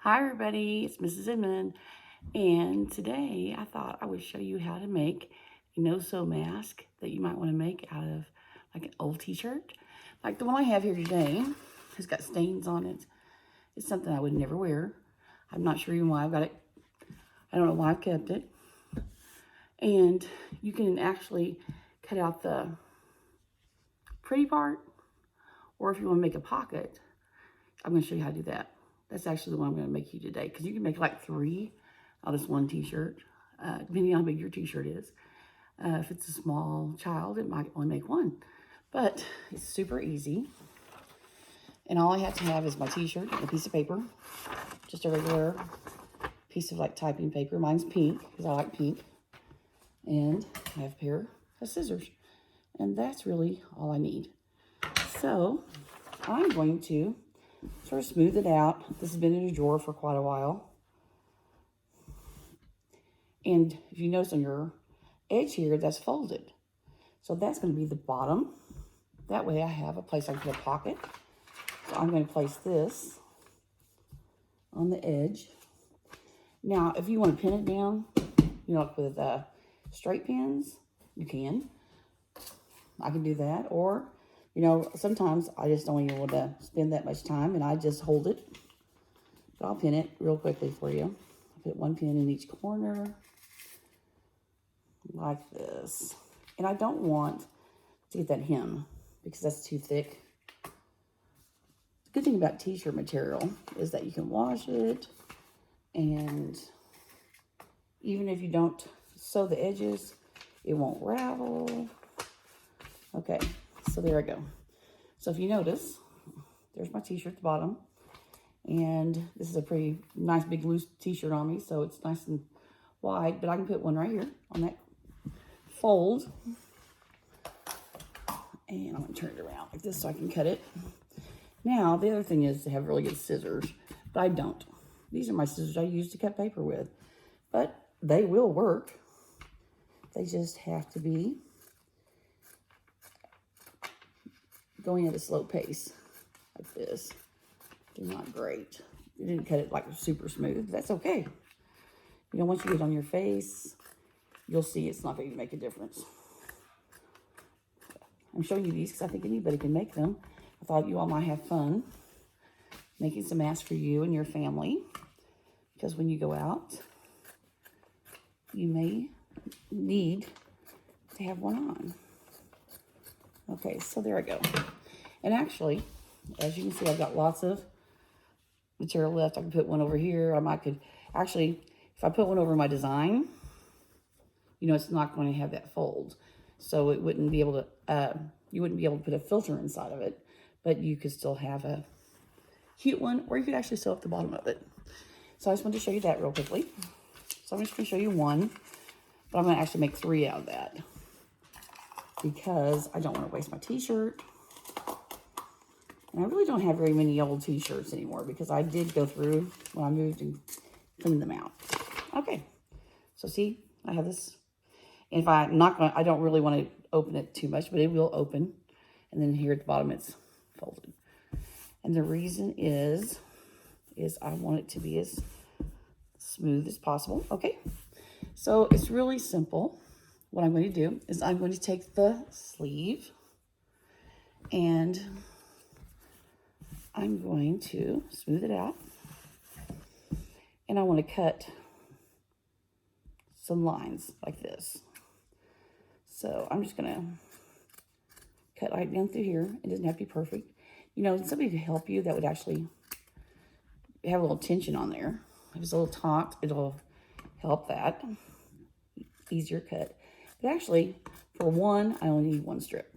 Hi everybody, it's Mrs. Inman, and today I thought I would show you how to make a no-sew mask that you might want to make out of like an old t-shirt. Like the one I have here today has got stains on it. It's something I would never wear. I'm not sure even why I've got it. I don't know why I've kept it. And you can actually cut out the pretty part, or if you want to make a pocket, I'm going to show you how to do that. That's actually the one I'm going to make you today, because you can make like 3 out of this one t-shirt, depending on how big your t-shirt is. If it's a small child, it might only make 1, but it's super easy. And all I have to have is my t-shirt and a piece of paper, just a regular piece of like typing paper. Mine's pink because I like pink, and I have a pair of scissors, and that's really all I need. So I'm going to sort of smooth it out. This has been in a drawer for quite a while. And if you notice on your edge here, that's folded. So that's going to be the bottom. That way I have a place I can put a pocket. So I'm going to place this on the edge. Now, if you want to pin it down, like with straight pins, you can. I can do that. Or, sometimes I just don't even want to spend that much time and I just hold it. But I'll pin it real quickly for you. I'll put 1 pin in each corner, like this. And I don't want to get that hem because that's too thick. The good thing about t-shirt material is that you can wash it, and even if you don't sew the edges, it won't ravel. Okay, so there I go. So if you notice, there's my t-shirt at the bottom. And this is a pretty nice big loose t-shirt on me, so it's nice and wide. But I can put one right here on that fold. And I'm going to turn it around like this so I can cut it. Now, the other thing is to have really good scissors, but I don't. These are my scissors I use to cut paper with. But they will work. They just have to be going at a slow pace, like this. They're not great. You didn't cut it like super smooth. That's okay. Once you get it on your face, you'll see it's not going to make a difference. I'm showing you these because I think anybody can make them. I thought you all might have fun making some masks for you and your family, because when you go out, you may need to have one on. Okay, so there I go. And actually, as you can see, I've got lots of material left. I can put one over here. Actually, if I put one over my design, it's not going to have that fold. So it wouldn't be able to, you wouldn't be able to put a filter inside of it, but you could still have a cute one, or you could actually sew up the bottom of it. So I just wanted to show you that real quickly. So I'm just going to show you one, but I'm going to actually make 3 out of that because I don't want to waste my t-shirt. And I really don't have very many old t-shirts anymore because I did go through when I moved and cleaned them out. Okay, so see, I have this. And if I don't really want to open it too much, but it will open. And then here at the bottom, it's folded. And the reason is I want it to be as smooth as possible. Okay, so it's really simple. What I'm going to do is I'm going to take the sleeve and I'm going to smooth it out. And I want to cut some lines like this. So I'm just going to cut right down through here. It doesn't have to be perfect. Somebody to help you that would actually have a little tension on there. If it's a little taut, it'll help that. Easier cut. But actually, for one, I only need 1 strip.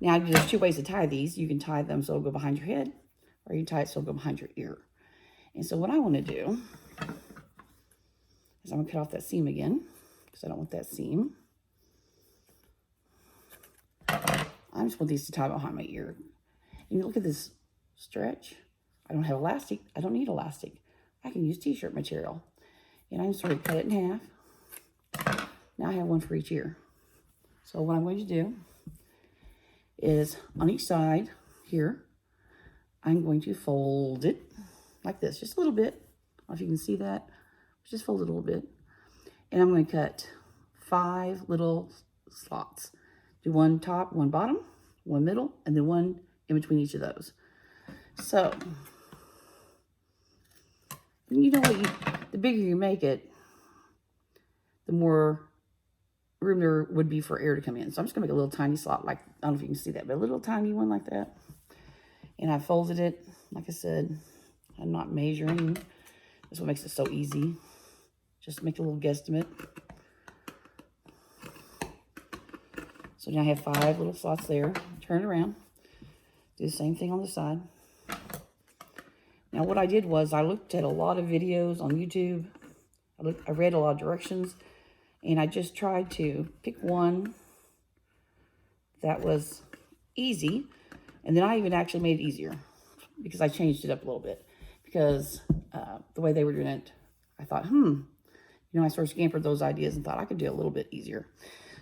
Now, there's 2 ways to tie these. You can tie them so it'll go behind your head, or you can tie it so it'll go behind your ear. And so what I want to do is I'm going to cut off that seam again, because I don't want that seam. I just want these to tie behind my ear. And you look at this stretch. I don't have elastic. I don't need elastic. I can use t-shirt material. And I'm sort of cut it in half. Now I have 1 for each ear. So what I'm going to do is on each side here, I'm going to fold it like this, just a little bit. I don't know if you can see that. Just fold it a little bit. And I'm going to cut 5 little slots. Do one top, one bottom, one middle, and then one in between each of those. So, you know what, the bigger you make it, the more room there would be for air to come in. So I'm just gonna make a little tiny slot, like, I don't know if you can see that, but a little tiny one like that. And I folded it, like I said, I'm not measuring. That's what makes it so easy. Just make a little guesstimate. So now I have 5 little slots there. Turn it around. Do the same thing on the side. Now what I did was I looked at a lot of videos on YouTube. I read a lot of directions. And I just tried to pick one that was easy. And then I even actually made it easier because I changed it up a little bit. Because the way they were doing it, I thought, I sort of scampered those ideas and thought I could do it a little bit easier.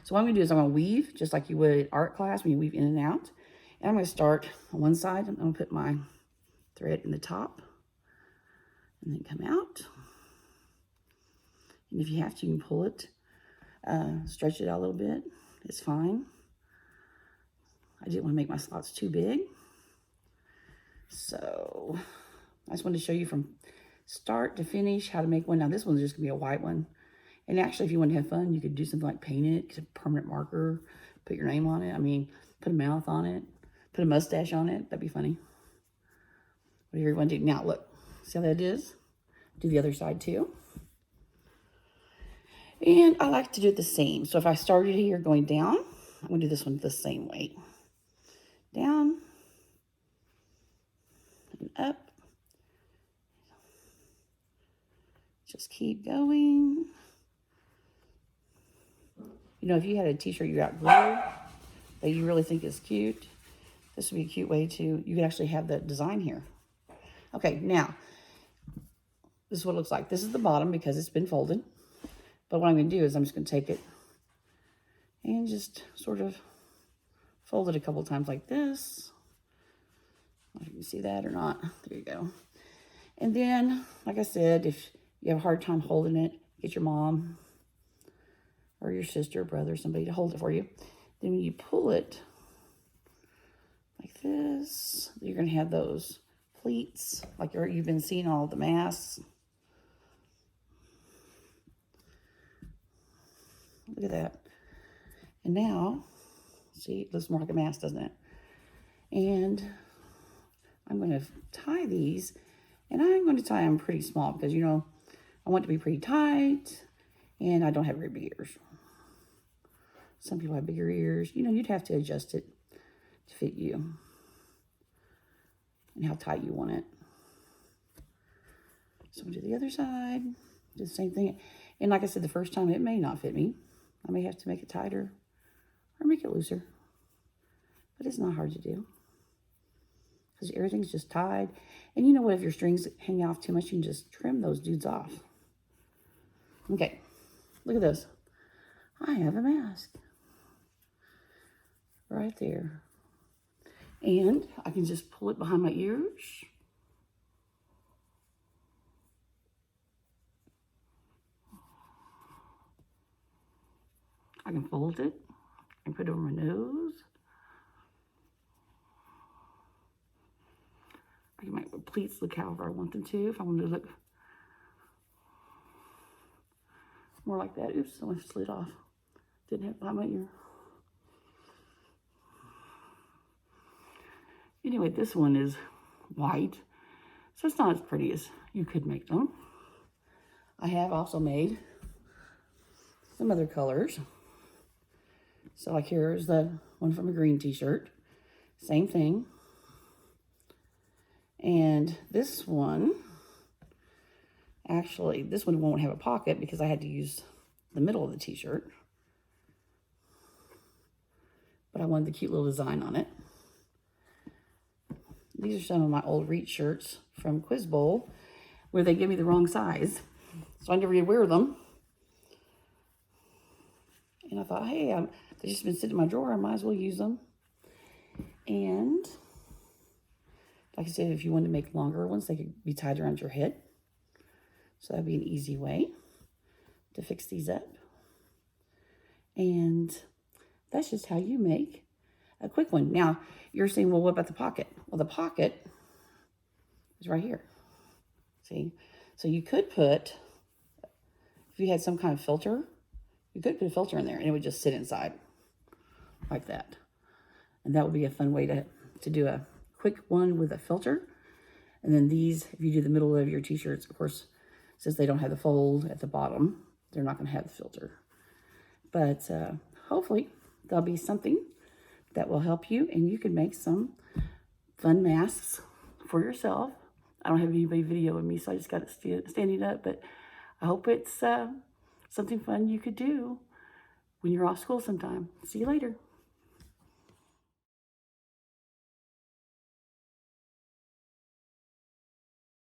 So what I'm going to do is I'm going to weave just like you would in art class when you weave in and out. And I'm going to start on one side. I'm going to put my thread in the top and then come out. And if you have to, you can pull it, stretch it out a little bit. It's fine. I didn't want to make my slots too big. So I just wanted to show you from start to finish how to make one. Now this one's just going to be a white one. And actually, if you want to have fun, you could do something like paint it, get a permanent marker, put your name on it. I mean, put a mouth on it, put a mustache on it. That'd be funny. Whatever you want to do. Now, look. See how that is? Do the other side, too. And I like to do it the same. So if I started here going down, I'm going to do this one the same way. Down. And up. Just keep going. You know, if you had a t-shirt you outgrew that you really think is cute, this would be a cute way to, you could actually have that design here. Okay, now, this is what it looks like. This is the bottom because it's been folded. But what I'm going to do is I'm just going to take it and just sort of fold it a couple times like this. I don't know if you can see that or not. There you go. And then, like I said, if you have a hard time holding it, get your mom or your sister or brother, somebody to hold it for you. Then when you pull it like this, you're going to have those pleats like you've been seeing all the masks. Look at that. And now, see, it looks more like a mask, doesn't it? And I'm going to tie these, and I'm going to tie them pretty small because, you know, I want it to be pretty tight, and I don't have very big ears. Some people have bigger ears. You know, you'd have to adjust it to fit you and how tight you want it. So we'll do the other side, do the same thing. And like I said, the first time it may not fit me. I may have to make it tighter or make it looser. But it's not hard to do because everything's just tied. And you know what? If your strings hang off too much, you can just trim those dudes off. Okay, look at this. I have a mask right there. And I can just pull it behind my ears. I can fold it and put it over my nose. I can make the pleats look however I want them to. If I want them to look more like that. Oops, someone slid off. Didn't have it behind my ear. Anyway, this one is white, so it's not as pretty as you could make them. I have also made some other colors. So like here's the one from a green t-shirt. Same thing. And this one, actually, this one won't have a pocket because I had to use the middle of the t-shirt. But I wanted the cute little design on it. These are some of my old Reach shirts from Quiz Bowl where they give me the wrong size. So I never did wear them. And I thought, hey, they've just been sitting in my drawer. I might as well use them. And Like I said, if you wanted to make longer ones, they could be tied around your head. So that'd be an easy way to fix these up. And that's just how you make a quick one. Now, you're saying, well, what about the pocket? Well, the pocket is right here. See? So you could put, if you had some kind of filter, you could put a filter in there and it would just sit inside like that. And that would be a fun way to do a quick one with a filter. And then these, if you do the middle of your t-shirts, of course, since they don't have the fold at the bottom, they're not going to have the filter. But hopefully there'll be something that will help you, and you can make some fun masks for yourself. I don't have anybody videoing me, so I just got it standing up, but I hope it's something fun you could do when you're off school sometime. See you later.